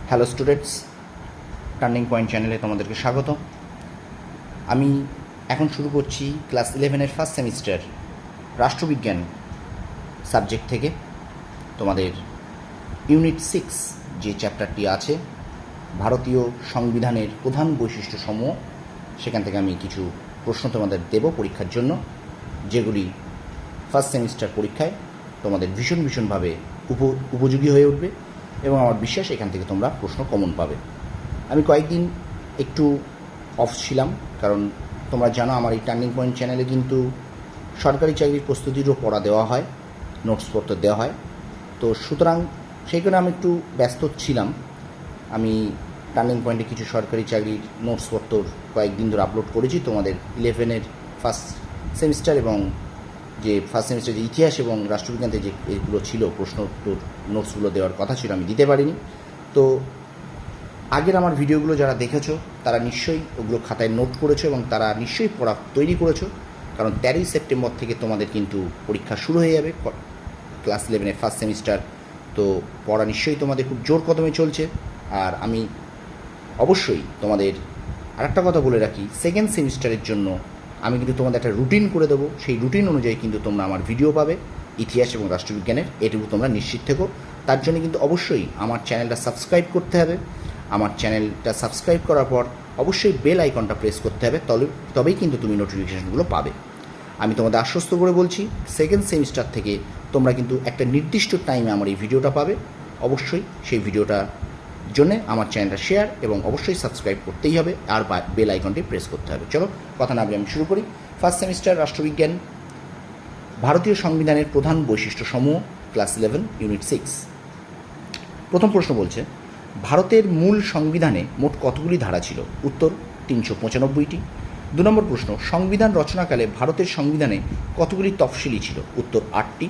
Hello students, turning point চ্যানেলে তোমাদেরকে স্বাগত। আমি এখন শুরু করছি ক্লাস 11-এর ফার্স্ট সেমিস্টার রাষ্ট্রবিজ্ঞান সাবজেক্ট থেকে। তোমাদের ইউনিট 6 যে চ্যাপ্টারটি আছে, ভারতীয় সংবিধানের প্রধান বৈশিষ্ট্যসমূহ, সেখান থেকে আমি কিছু প্রশ্ন তোমাদের দেব পরীক্ষার জন্য, যেগুলি ফার্স্ট সেমিস্টার পরীক্ষায় তোমাদের ভীষণভাবে উপযোগী হয়ে উঠবে এবং আমার বিশ্বাস এখান থেকে তোমরা প্রশ্ন কমন পাবে। আমি কয়েকদিন একটু অফ ছিলাম, কারণ তোমরা জানো আমার এই টার্নিং পয়েন্ট চ্যানেলে কিন্তু সরকারি চাকরির প্রস্তুতিরও পড়া দেওয়া হয়, নোটসপত্র দেওয়া হয়। তো সুতরাং সেই কারণে আমি একটু ব্যস্ত ছিলাম। আমি টার্নিং পয়েন্টে কিছু সরকারি চাকরির নোটসপত্র কয়েকদিন ধরে আপলোড করেছি। তোমাদের 11-এর ফার্স্ট সেমিস্টার এবং যে ফার্স্ট সেমিস্টার যে ইতিহাস এবং রাষ্ট্রবিজ্ঞানতে যে এগুলো ছিল প্রশ্ন উত্তর নোটসগুলো দেওয়ার কথা ছিল, আমি দিতে পারিনি। তো আগের আমার ভিডিওগুলো যারা দেখেছো তারা নিশ্চয়ই ওগুলো খাতায় নোট করেছো এবং তারা নিশ্চয়ই পড়া তৈরি করেছো, কারণ 13ই সেপ্টেম্বর থেকে তোমাদের কিন্তু পরীক্ষা শুরু হয়ে যাবে ক্লাস 11-এর ফার্স্ট সেমিস্টার। তো পড়া নিশ্চয়ই তোমাদের খুব জোর কদমে চলছে। আর আমি অবশ্যই তোমাদের আরেকটা কথা বলে রাখি, সেকেন্ড সেমিস্টারের জন্য আমি কিন্তু তোমাদের একটা রুটিন করে দেবো। সেই রুটিন অনুযায়ী কিন্তু তোমরা আমার ভিডিও পাবে ইতিহাস এবং রাষ্ট্রবিজ্ঞানের, এটুকু তোমরা নিশ্চিত থেকো। তার জন্য কিন্তু অবশ্যই আমার চ্যানেলটা সাবস্ক্রাইব করতে হবে। আমার চ্যানেলটা সাবস্ক্রাইব করার পর অবশ্যই বেল আইকনটা প্রেস করতে হবে, তবেই কিন্তু তুমি নোটিফিকেশানগুলো পাবে। আমি তোমাদের আশ্বস্ত করে বলছি, সেকেন্ড সেমিস্টার থেকে তোমরা কিন্তু একটা নির্দিষ্ট টাইমে আমার এই ভিডিওটা পাবে। অবশ্যই সেই ভিডিওটার জন্যে আমার চ্যানেলটা শেয়ার এবং অবশ্যই সাবস্ক্রাইব করতেই হবে, আর বেল আইকনটি প্রেস করতে হবে। চলো কথা না বলে আমি শুরু করি। ফার্স্ট সেমিস্টার রাষ্ট্রবিজ্ঞান, ভারতীয় সংবিধানের প্রধান বৈশিষ্ট্যসমূহ, ক্লাস 11 ইউনিট 6। প্রথম প্রশ্ন বলছে, ভারতের মূল সংবিধানে মোট কতগুলি ধারা ছিল? উত্তর 395টি। 2 নম্বর প্রশ্ন, সংবিধান রচনাকালে ভারতের সংবিধানে কতগুলি তফসিলি ছিল? উত্তর 8টি।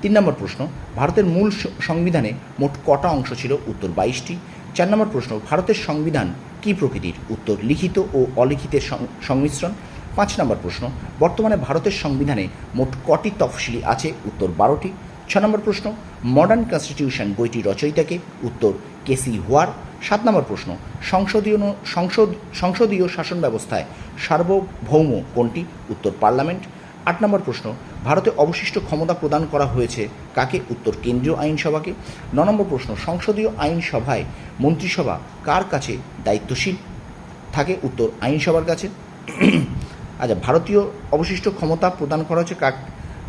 3 নম্বর প্রশ্ন, ভারতের মূল সংবিধানে মোট কটা অংশ ছিল? উত্তর 22টি। 4 নম্বর প্রশ্ন, ভারতের সংবিধান কী প্রকৃতির? উত্তর লিখিত ও অলিখিতের সংমিশ্রণ। 5 নম্বর প্রশ্ন, বর্তমানে ভারতের সংবিধানে মোট কটি তফসিলি আছে? উত্তর 12টি। 6 নম্বর প্রশ্ন, মডার্ন কনস্টিটিউশন বইটি রচয়িতাকে? উত্তর কেসি হোয়ার। 7 নম্বর প্রশ্ন, সংসদীয় শাসন ব্যবস্থায় সার্বভৌম কোনটি? উত্তর পার্লামেন্ট। 8 নম্বর প্রশ্ন, ভারতে অবশিষ্ট ক্ষমতা প্রদান করা হয়েছে কাকে? উত্তর কেন্দ্রীয় আইনসভাকে। 9 নম্বর প্রশ্ন, সংসদীয় আইনসভায় মন্ত্রিসভা কার কাছে দায়িত্বশীল থাকে? উত্তর আইনসভার কাছে। আচ্ছা, ভারতীয় অবশিষ্ট ক্ষমতা প্রদান করা হচ্ছে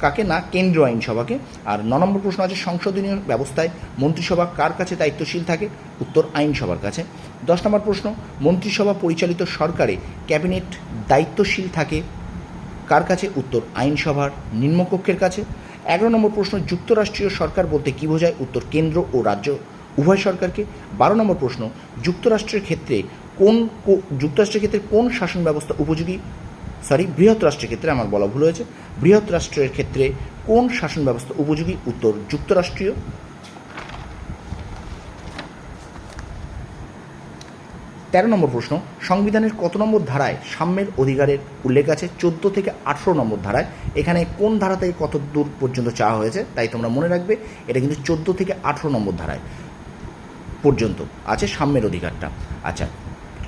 কাকে? না, কেন্দ্রীয় আইনসভাকে। আর 9 নম্বর প্রশ্ন আছে, সংসদীয় ব্যবস্থায় মন্ত্রিসভা কার কাছে দায়িত্বশীল থাকে? উত্তর আইনসভার কাছে। 10 নম্বর প্রশ্ন, মন্ত্রিসভা পরিচালিত সরকারে ক্যাবিনেট দায়িত্বশীল থাকে কার কাছে? উত্তর আইনসভার নিম্নকক্ষের কাছে। 11 নম্বর প্রশ্ন, যুক্তরাষ্ট্রীয় সরকার বলতে কী বোঝায়? উত্তর কেন্দ্র ও রাজ্য উভয় সরকারকে। 12 নম্বর প্রশ্ন, যুক্তরাষ্ট্রের ক্ষেত্রে কোন শাসন ব্যবস্থা উপযোগী? বৃহৎ রাষ্ট্রের ক্ষেত্রে, আমার বলা ভুল হয়েছে, বৃহৎ রাষ্ট্রের ক্ষেত্রে কোন শাসন ব্যবস্থা উপযোগী? উত্তর যুক্তরাষ্ট্রীয়। 13 নম্বর প্রশ্ন, সংবিধানের কত নম্বর ধারায় সাম্যের অধিকারের উল্লেখ আছে? 14 থেকে 18 নম্বর ধারায়। এখানে কোন ধারা থেকে কত দূর পর্যন্ত চাওয়া হয়েছে, তাই তোমরা মনে রাখবে এটা কিন্তু 14 থেকে 18 নম্বর ধারায় পর্যন্ত আছে সাম্যের অধিকারটা। আচ্ছা,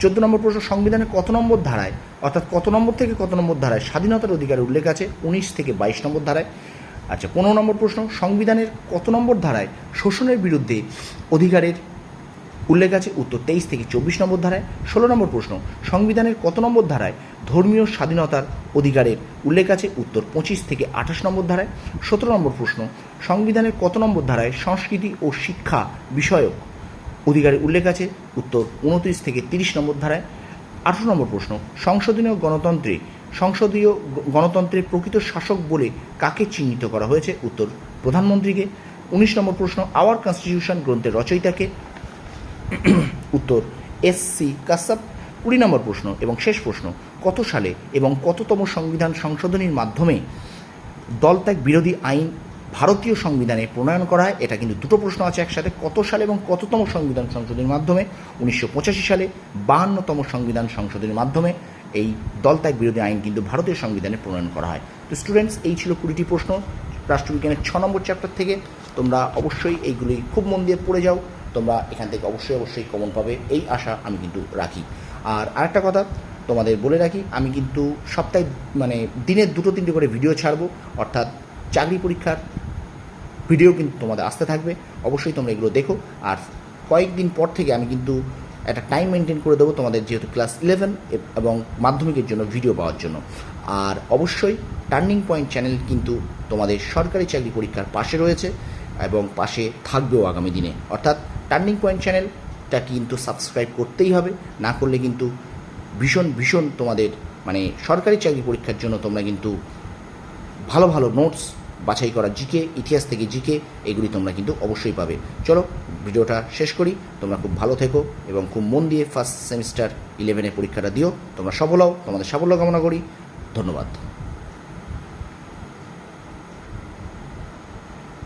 14 নম্বর প্রশ্ন, সংবিধানের কত নম্বর ধারায়, অর্থাৎ কত নম্বর থেকে কত নম্বর ধারায় স্বাধীনতার অধিকারের উল্লেখ আছে? 19 থেকে 22 নম্বর ধারায়। আচ্ছা, 15 নম্বর প্রশ্ন, সংবিধানের কত নম্বর ধারায় শোষণের বিরুদ্ধে অধিকারের উল্লেখ আছে? উত্তর 23 থেকে 24 নম্বর ধারায়। 16 নম্বর প্রশ্ন, সংবিধানের কত নম্বর ধারায় ধর্মীয় স্বাধীনতার অধিকারের উল্লেখ আছে? উত্তর 25 থেকে 28 নম্বর ধারায়। 17 নম্বর প্রশ্ন, সংবিধানের কত নম্বর ধারায় সংস্কৃতি ও শিক্ষা বিষয়ক অধিকারের উল্লেখ আছে? উত্তর 29 থেকে 30 নম্বর ধারায়। 18 নম্বর প্রশ্ন, সংসদীয় গণতন্ত্রের প্রকৃত শাসক বলে কাকে চিহ্নিত করা হয়েছে? উত্তর প্রধানমন্ত্রীকে। 19 নম্বর প্রশ্ন, আওয়ার কনস্টিটিউশন গ্রন্থের রচয়িতাকে? উত্তর এস.সি. কাসাব। 20 নম্বর প্রশ্ন এবং শেষ প্রশ্ন, কত সালে এবং কততম সংবিধান সংশোধনীর মাধ্যমে দলত্যাগ বিরোধী আইন ভারতীয় সংবিধানে প্রণয়ন করা হয়? এটা কিন্তু দুটো প্রশ্ন আছে একসাথে। কত সালে এবং কততম সংবিধান সংশোধনীর মাধ্যমে? 1985 সালে 52তম সংবিধান সংশোধনীর মাধ্যমে এই দলত্যাগ বিরোধী আইন কিন্তু ভারতীয় সংবিধানে প্রণয়ন করা হয়। তো স্টুডেন্টস, এই ছিল 20টি প্রশ্ন রাষ্ট্রবিজ্ঞানের 6 নম্বর চ্যাপ্টার থেকে। তোমরা অবশ্যই এইগুলি খুব মন দিয়ে পড়ে যাও। তোমরা এখান থেকে অবশ্যই কমন পাবে, এই আশা আমি কিন্তু রাখি। আর আরেকটা কথা তোমাদের বলে রাখি, আমি কিন্তু সপ্তাহে দিনে 2-3টে করে ভিডিও ছাড়বো, অর্থাৎ চাকরি পরীক্ষার ভিডিও কিন্তু তোমাদের আসতে থাকবে। অবশ্যই তোমরা এগুলো দেখো। আর কয়েকদিন পর থেকে আমি কিন্তু একটা টাইম মেনটেন করে দেবো তোমাদের, যেহেতু ক্লাস 11 এবং মাধ্যমিকের জন্য ভিডিও পাওয়ার জন্য। আর অবশ্যই টার্নিং পয়েন্ট চ্যানেল কিন্তু তোমাদের সরকারি চাকরি পরীক্ষার পাশে রয়েছে এবং পাশে থাকবেও আগামী দিনে। অর্থাৎ টার্নিং পয়েন্ট চ্যানেলটা কিন্তু সাবস্ক্রাইব করতেই হবে, না করলে কিন্তু ভীষণ তোমাদের সরকারি চাকরি পরীক্ষার জন্য তোমরা কিন্তু ভালো ভালো নোটস, বাছাই করা জিকে, ইতিহাস থেকে জিকে, এগুলি তোমরা কিন্তু অবশ্যই পাবে। চলো ভিডিওটা শেষ করি। তোমরা খুব ভালো থেকো এবং খুব মন দিয়ে ফার্স্ট সেমিস্টার 11-এর পরীক্ষাটা দিও। তোমরা সফল হও, তোমাদের সাফল্য কামনা করি। ধন্যবাদ।